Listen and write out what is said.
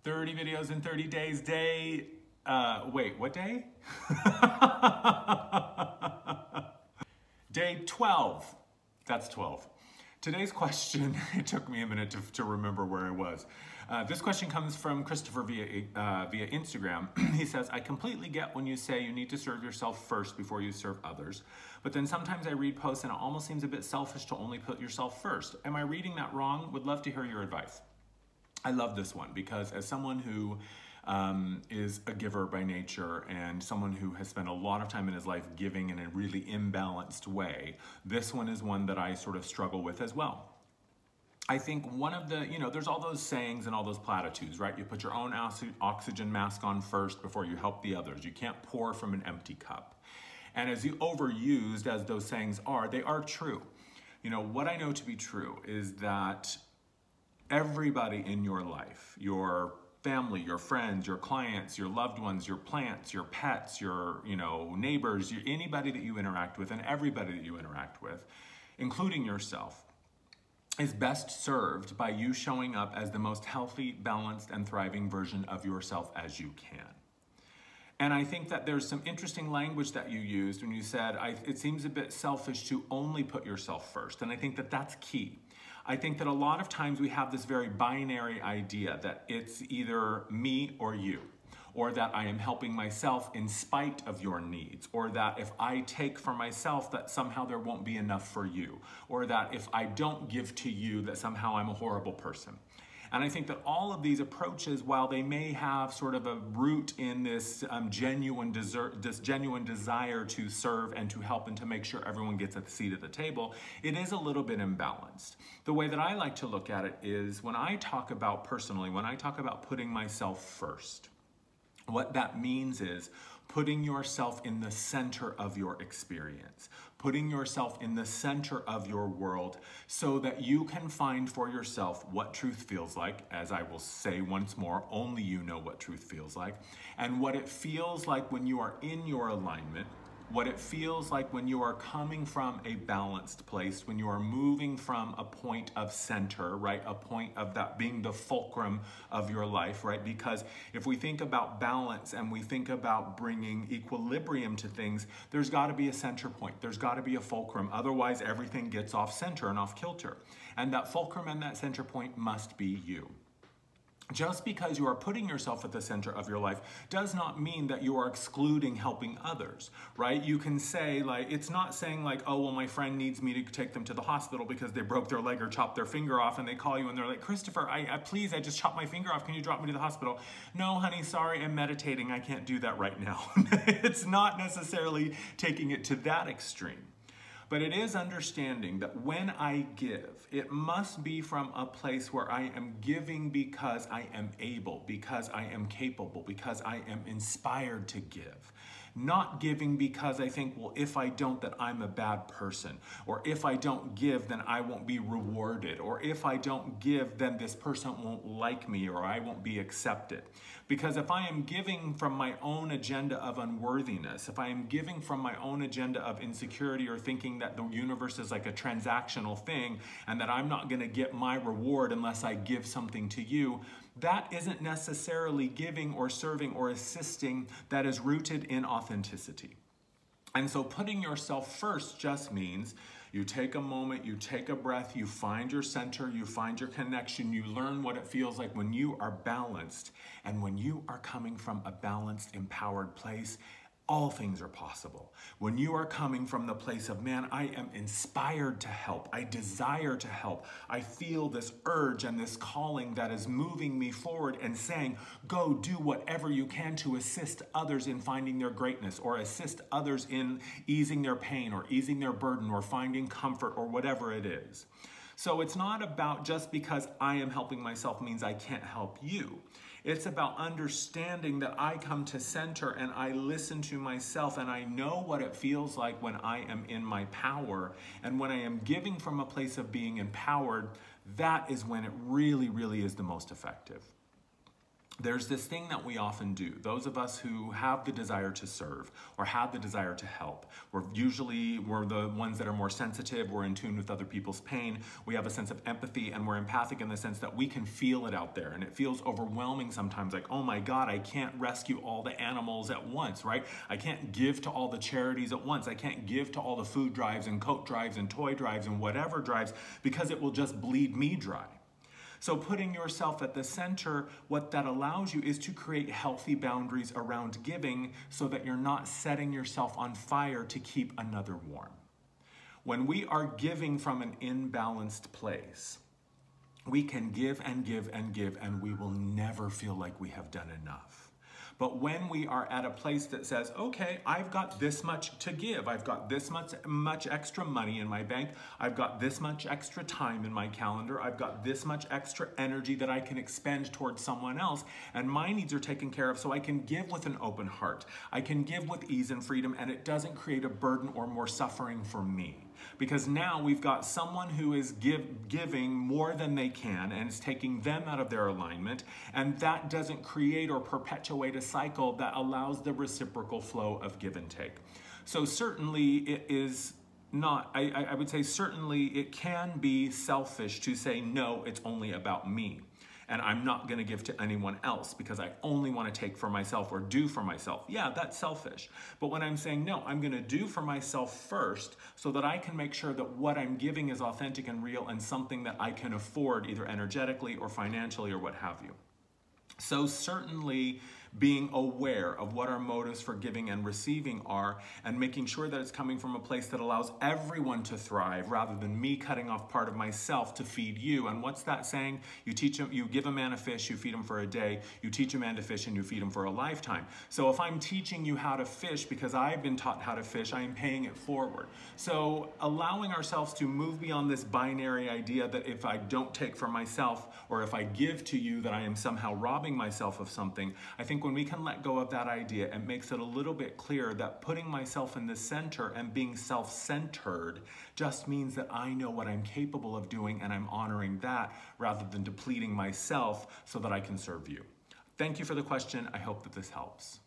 30 videos in 30 days, day, wait, what day? Day 12, that's 12. Today's question, it took me a minute to remember where I was. This question comes from Christopher via Instagram. He says, I completely get when you say you need to serve yourself first before you serve others, but then sometimes I read posts and it almost seems a bit selfish to only put yourself first. Am I reading that wrong? Would love to hear your advice. I love this one because as someone who is a giver by nature and someone who has spent a lot of time in his life giving in a really imbalanced way, this one is one that I sort of struggle with as well. I think one of the, there's all those sayings and all those platitudes, right? You put your own oxygen mask on first before you help the others. You can't pour from an empty cup. And as overused as those sayings are, they are true. What I know to be true is that everybody in your life, your family, your friends, your clients, your loved ones, your plants, your pets, your neighbors, anybody that you interact with and everybody that you interact with, including yourself, is best served by you showing up as the most healthy, balanced, and thriving version of yourself as you can. And I think that there's some interesting language that you used when you said, it seems a bit selfish to only put yourself first. And I think that that's key. I think that a lot of times we have this very binary idea that it's either me or you, or that I am helping myself in spite of your needs, or that if I take for myself that somehow there won't be enough for you, or that if I don't give to you that somehow I'm a horrible person. And I think that all of these approaches, while they may have sort of a root in this genuine desire to serve and to help and to make sure everyone gets a seat at the table, it is a little bit imbalanced. The way that I like to look at it is when I talk about personally, when I talk about putting myself first, what that means is putting yourself in the center of your experience, putting yourself in the center of your world so that you can find for yourself what truth feels like. As I will say once more, only you know what truth feels like, and what it feels like when you are in your alignment, what it feels like when you are coming from a balanced place, when you are moving from a point of center, right? A point of that being the fulcrum of your life, right? Because if we think about balance and we think about bringing equilibrium to things, there's got to be a center point. There's got to be a fulcrum. Otherwise, everything gets off center and off kilter. And that fulcrum and that center point must be you. Just because you are putting yourself at the center of your life does not mean that you are excluding helping others, right? You can say, like, it's not saying like, oh, well, my friend needs me to take them to the hospital because they broke their leg or chopped their finger off, and they call you and they're like, Christopher, please, I just chopped my finger off. Can you drop me to the hospital? No, honey, sorry, I'm meditating. I can't do that right now. It's not necessarily taking it to that extreme. But it is understanding that when I give, it must be from a place where I am giving because I am able, because I am capable, because I am inspired to give. Not giving because I think, well, if I don't, that I'm a bad person. Or if I don't give, then I won't be rewarded. Or if I don't give, then this person won't like me or I won't be accepted. Because if I am giving from my own agenda of unworthiness, if I am giving from my own agenda of insecurity or thinking that the universe is like a transactional thing and that I'm not going to get my reward unless I give something to you, that isn't necessarily giving or serving or assisting that is rooted in authenticity. And so putting yourself first just means you take a moment, you take a breath, you find your center, you find your connection, you learn what it feels like when you are balanced. And when you are coming from a balanced, empowered place, all things are possible. When you are coming from the place of, man, I am inspired to help. I desire to help. I feel this urge and this calling that is moving me forward and saying, go do whatever you can to assist others in finding their greatness or assist others in easing their pain or easing their burden or finding comfort or whatever it is. So it's not about just because I am helping myself means I can't help you. It's about understanding that I come to center and I listen to myself and I know what it feels like when I am in my power. And when I am giving from a place of being empowered, that is when it really, really is the most effective. there's this thing that we often do. Those of us who have the desire to serve or have the desire to help, we're the ones that are more sensitive, we're in tune with other people's pain, we have a sense of empathy, and we're empathic in the sense that we can feel it out there, and it feels overwhelming sometimes, like, oh my God, I can't rescue all the animals at once, right? I can't give to all the charities at once. I can't give to all the food drives and coat drives and toy drives and whatever drives, because it will just bleed me dry. So putting yourself at the center, what that allows you is to create healthy boundaries around giving so that you're not setting yourself on fire to keep another warm. When we are giving from an imbalanced place, we can give and give and give, and we will never feel like we have done enough. But when we are at a place that says, okay, I've got this much to give, I've got this much extra money in my bank, I've got this much extra time in my calendar, I've got this much extra energy that I can expend towards someone else, and my needs are taken care of, so I can give with an open heart. I can give with ease and freedom, and it doesn't create a burden or more suffering for me. Because now we've got someone who is giving more than they can and is taking them out of their alignment, and that doesn't create or perpetuate a cycle that allows the reciprocal flow of give and take. So certainly it is not, I would say certainly it can be selfish to say, no, it's only about me, and I'm not going to give to anyone else because I only want to take for myself or do for myself. Yeah, that's selfish. But when I'm saying, no, I'm going to do for myself first so that I can make sure that what I'm giving is authentic and real and something that I can afford either energetically or financially or what have you. So certainly being aware of what our motives for giving and receiving are, and making sure that it's coming from a place that allows everyone to thrive rather than me cutting off part of myself to feed you. And what's that saying? You give a man a fish, you feed him for a day. You teach a man to fish and you feed him for a lifetime. So if I'm teaching you how to fish because I've been taught how to fish, I am paying it forward. So allowing ourselves to move beyond this binary idea that if I don't take for myself or if I give to you that I am somehow robbing myself of something, I think when we can let go of that idea, it makes it a little bit clearer that putting myself in the center and being self-centered just means that I know what I'm capable of doing and I'm honoring that rather than depleting myself so that I can serve you. Thank you for the question. I hope that this helps.